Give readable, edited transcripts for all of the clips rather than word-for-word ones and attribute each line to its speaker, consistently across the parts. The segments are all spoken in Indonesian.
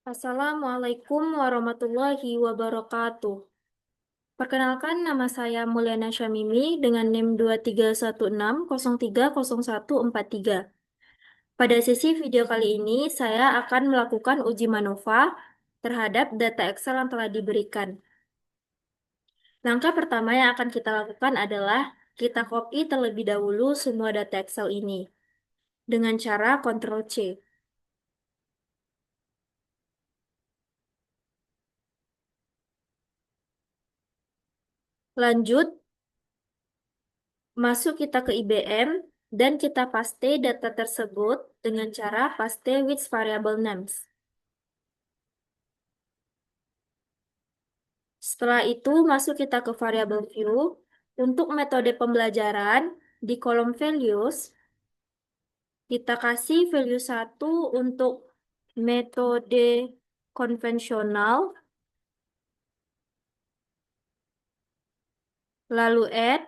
Speaker 1: Assalamualaikum warahmatullahi wabarakatuh. Perkenalkan, nama saya Mulyana Syamimi dengan NIM 2316030143. Pada sesi video kali ini, saya akan melakukan uji MANOVA terhadap data Excel yang telah diberikan. Langkah pertama yang akan kita lakukan adalah kita copy terlebih dahulu semua data Excel ini dengan cara Ctrl+C. Lanjut, masuk kita ke IBM dan kita paste data tersebut dengan cara paste with variable names. Setelah itu masuk kita ke variable view. Untuk metode pembelajaran di kolom values kita kasih value 1 untuk metode konvensional, lalu add,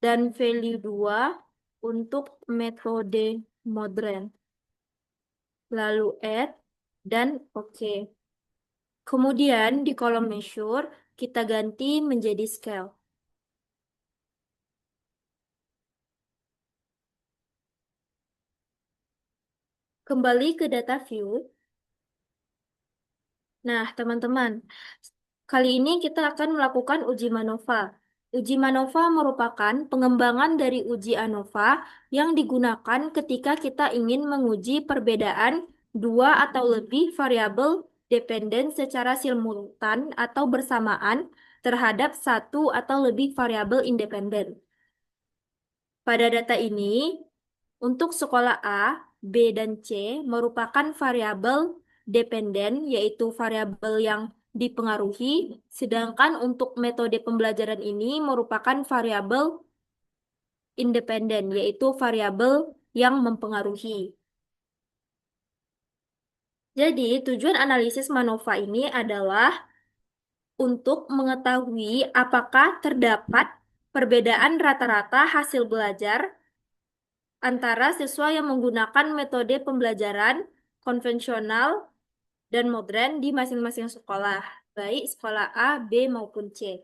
Speaker 1: dan value 2 untuk metode modern, lalu add, dan oke. Kemudian di kolom measure, kita ganti menjadi scale. Kembali ke data view. Nah, teman-teman, kali ini kita akan melakukan uji MANOVA. Uji MANOVA merupakan pengembangan dari uji ANOVA yang digunakan ketika kita ingin menguji perbedaan dua atau lebih variabel dependen secara simultan atau bersamaan terhadap satu atau lebih variabel independen. Pada data ini, untuk sekolah A, B, dan C merupakan variabel dependen, yaitu variabel yang dipengaruhi, sedangkan untuk metode pembelajaran ini merupakan variabel independen, yaitu variabel yang mempengaruhi. Jadi, tujuan analisis MANOVA ini adalah untuk mengetahui apakah terdapat perbedaan rata-rata hasil belajar antara siswa yang menggunakan metode pembelajaran konvensional dan modern di masing-masing sekolah, baik sekolah A, B, maupun C.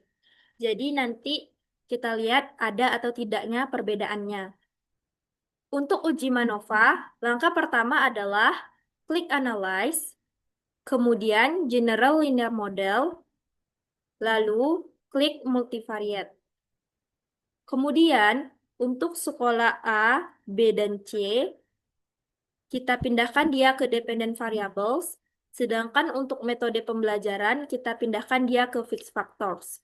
Speaker 1: Jadi nanti kita lihat ada atau tidaknya perbedaannya. Untuk uji MANOVA, langkah pertama adalah klik Analyze, kemudian General Linear Model, lalu klik Multivariate. Kemudian, untuk sekolah A, B, dan C, kita pindahkan dia ke dependent variables, sedangkan untuk metode pembelajaran kita pindahkan dia ke fixed factors.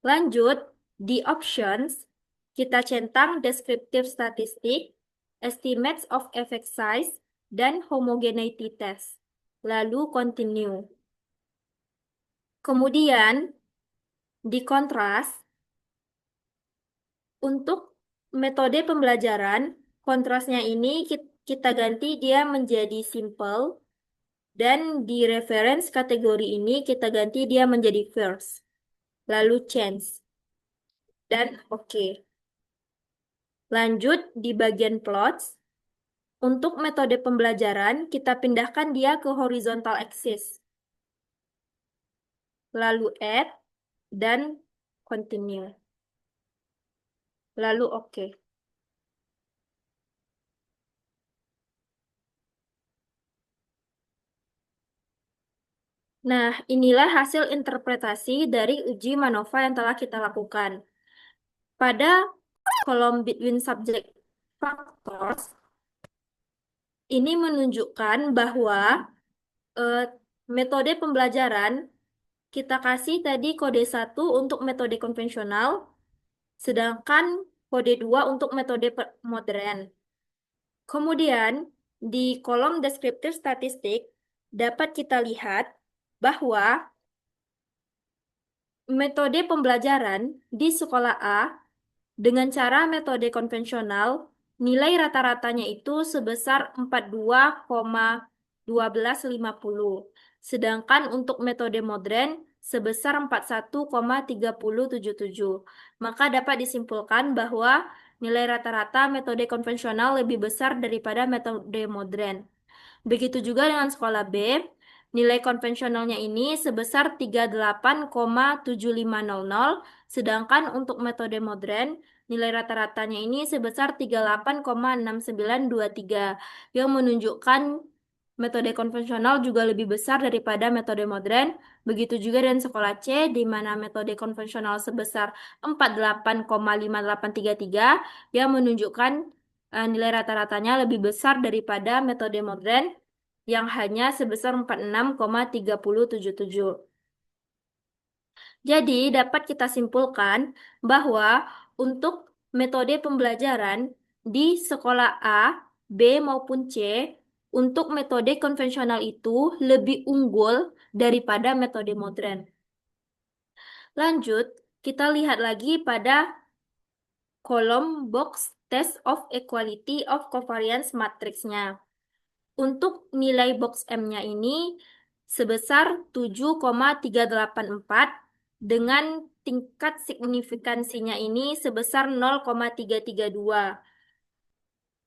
Speaker 1: Lanjut, di options, kita centang descriptive statistic, estimates of effect size, dan homogeneity test. Lalu continue. Kemudian, di kontras, untuk metode pembelajaran, kontrasnya ini kita ganti dia menjadi simple, dan di reference kategori ini kita ganti dia menjadi first. Lalu change. Dan oke. Lanjut di bagian plots. Untuk metode pembelajaran, kita pindahkan dia ke horizontal axis. Lalu add dan continue. Lalu oke. Nah, inilah hasil interpretasi dari uji MANOVA yang telah kita lakukan. Pada kolom between subject factors, ini menunjukkan bahwa metode pembelajaran kita kasih tadi kode 1 untuk metode konvensional, sedangkan kode 2 untuk metode modern. Kemudian, di kolom deskriptif statistik dapat kita lihat bahwa metode pembelajaran di sekolah A dengan cara metode konvensional, nilai rata-ratanya itu sebesar 42,1250. Sedangkan untuk metode modern sebesar 41,3077. Maka dapat disimpulkan bahwa nilai rata-rata metode konvensional lebih besar daripada metode modern. Begitu juga dengan sekolah B, nilai konvensionalnya ini sebesar 38,7500, sedangkan untuk metode modern, nilai rata-ratanya ini sebesar 38,6923, yang menunjukkan metode konvensional juga lebih besar daripada metode modern. Begitu juga dengan sekolah C, di mana metode konvensional sebesar 48,5833, yang menunjukkan nilai rata-ratanya lebih besar daripada metode modern yang hanya sebesar 46,3077. Jadi, dapat kita simpulkan bahwa untuk metode pembelajaran di sekolah A, B, maupun C, untuk metode konvensional itu lebih unggul daripada metode modern. Lanjut, kita lihat lagi pada kolom box test of equality of covariance matrixnya. Untuk nilai box M-nya ini sebesar 7,384 dengan tingkat signifikansinya ini sebesar 0,332,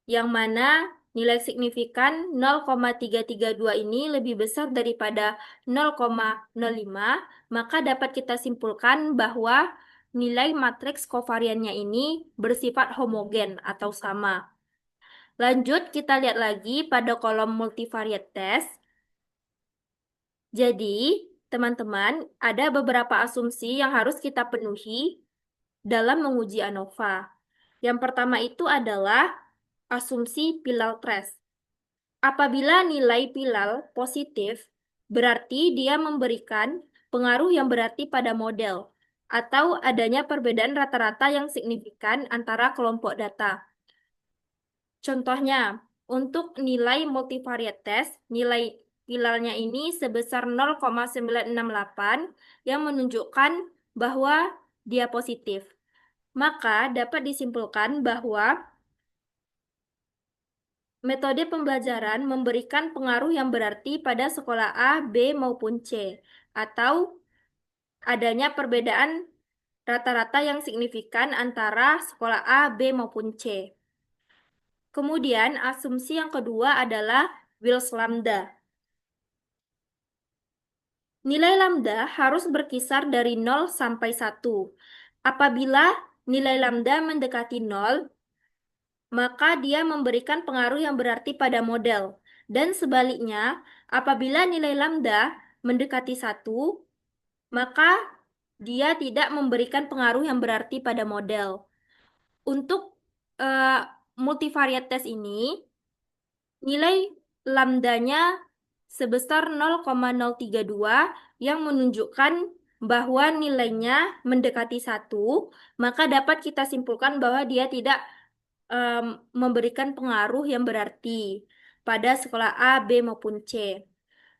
Speaker 1: yang mana nilai signifikan 0,332 ini lebih besar daripada 0,05, maka dapat kita simpulkan bahwa nilai matriks kovariannya ini bersifat homogen atau sama. Lanjut, kita lihat lagi pada kolom multivariate test. Jadi, teman-teman, ada beberapa asumsi yang harus kita penuhi dalam menguji ANOVA. Yang pertama itu adalah asumsi Pilal trace. Apabila nilai Pilal positif, berarti dia memberikan pengaruh yang berarti pada model, atau adanya perbedaan rata-rata yang signifikan antara kelompok data. Contohnya, untuk nilai multivariate test, nilai pilalnya ini sebesar 0,968 yang menunjukkan bahwa dia positif. Maka dapat disimpulkan bahwa metode pembelajaran memberikan pengaruh yang berarti pada sekolah A, B, maupun C, atau adanya perbedaan rata-rata yang signifikan antara sekolah A, B, maupun C. Kemudian, asumsi yang kedua adalah Wills lambda. Nilai lambda harus berkisar dari 0 sampai 1. Apabila nilai lambda mendekati 0, maka dia memberikan pengaruh yang berarti pada model. Dan sebaliknya, apabila nilai lambda mendekati 1, maka dia tidak memberikan pengaruh yang berarti pada model. Untuk uh, multivariate test ini, nilai lambdanya sebesar 0,032 yang menunjukkan bahwa nilainya mendekati 1, maka dapat kita simpulkan bahwa dia tidak memberikan pengaruh yang berarti pada sekolah A, B, maupun C.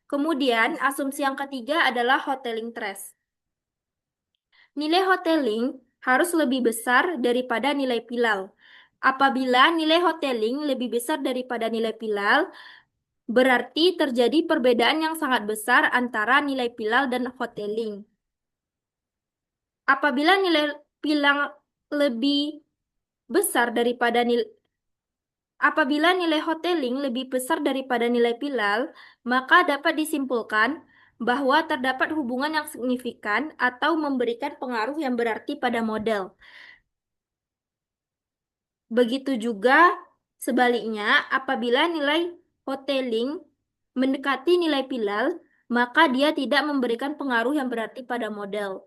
Speaker 1: Kemudian, asumsi yang ketiga adalah hoteling trace. Nilai hoteling harus lebih besar daripada nilai Pilal. Apabila nilai hoteling lebih besar daripada nilai Pilal, berarti terjadi perbedaan yang sangat besar antara nilai Pilal dan hoteling. Apabila nilai Pilal lebih besar daripada nilai Apabila nilai hoteling lebih besar daripada nilai Pilal, maka dapat disimpulkan bahwa terdapat hubungan yang signifikan atau memberikan pengaruh yang berarti pada model. Begitu juga sebaliknya, apabila nilai hoteling mendekati nilai Pilal, maka dia tidak memberikan pengaruh yang berarti pada model.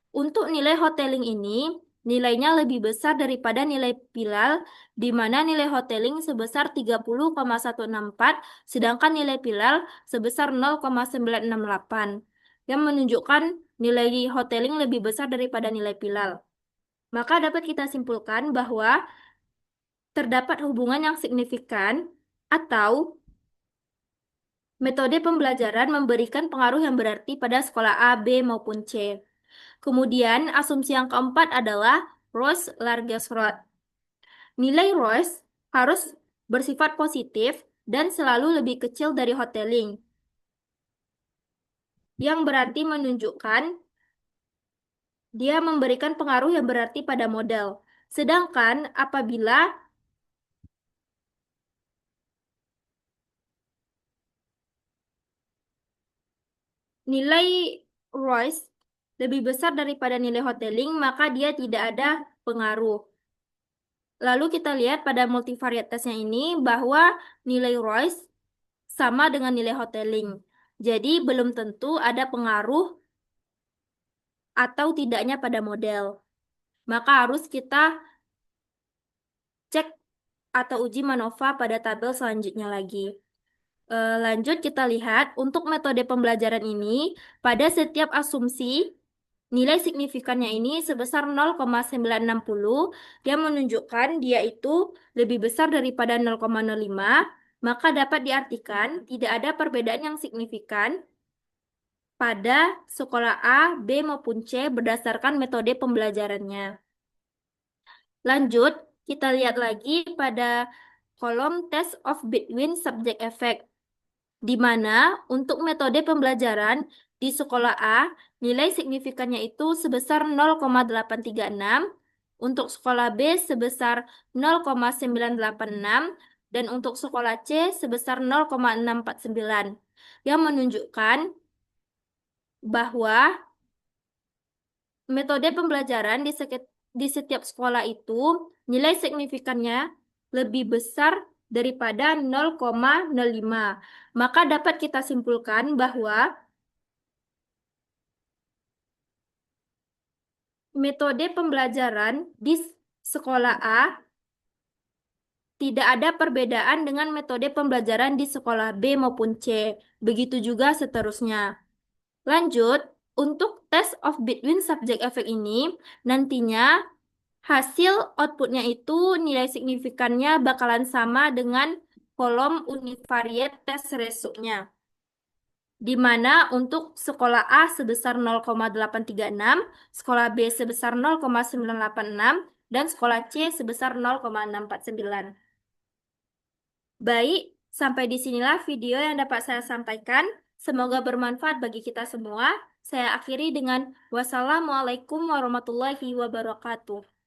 Speaker 1: Untuk nilai hoteling ini, nilainya lebih besar daripada nilai Pilal, di mana nilai hoteling sebesar 30,164, sedangkan nilai Pilal sebesar 0,968, yang menunjukkan nilai hoteling lebih besar daripada nilai Pilal. Maka dapat kita simpulkan bahwa terdapat hubungan yang signifikan atau metode pembelajaran memberikan pengaruh yang berarti pada sekolah A, B, maupun C. Kemudian, asumsi yang keempat adalah Royce-Largus-Rod. Nilai Royce harus bersifat positif dan selalu lebih kecil dari hoteling, yang berarti menunjukkan dia memberikan pengaruh yang berarti pada model. Sedangkan apabila nilai Royce lebih besar daripada nilai Hotelling, maka dia tidak ada pengaruh. Lalu kita lihat pada multivariate ini bahwa nilai Royce sama dengan nilai Hotelling. Jadi belum tentu ada pengaruh atau tidaknya pada model. Maka harus kita cek atau uji MANOVA pada tabel selanjutnya lagi. Lanjut kita lihat untuk metode pembelajaran ini pada setiap asumsi nilai signifikannya ini sebesar 0,960 yang menunjukkan dia itu lebih besar daripada 0,05, maka dapat diartikan tidak ada perbedaan yang signifikan pada sekolah A, B maupun C berdasarkan metode pembelajarannya. Lanjut, kita lihat lagi pada kolom test of between subject effect, di mana untuk metode pembelajaran di sekolah A, nilai signifikannya itu sebesar 0,836, untuk sekolah B sebesar 0,986, dan untuk sekolah C sebesar 0,649, yang menunjukkan bahwa metode pembelajaran di setiap sekolah itu nilai signifikannya lebih besar daripada 0,05. Maka dapat kita simpulkan bahwa metode pembelajaran di sekolah A tidak ada perbedaan dengan metode pembelajaran di sekolah B maupun C. Begitu juga seterusnya. Lanjut, untuk test of between subject effect ini nantinya hasil outputnya itu nilai signifikannya bakalan sama dengan kolom univariate test ratio-nya. Di mana untuk sekolah A sebesar 0,836, sekolah B sebesar 0,986, dan sekolah C sebesar 0,649. Baik, sampai di sinilah video yang dapat saya sampaikan. Semoga bermanfaat bagi kita semua. Saya akhiri dengan wassalamualaikum warahmatullahi wabarakatuh.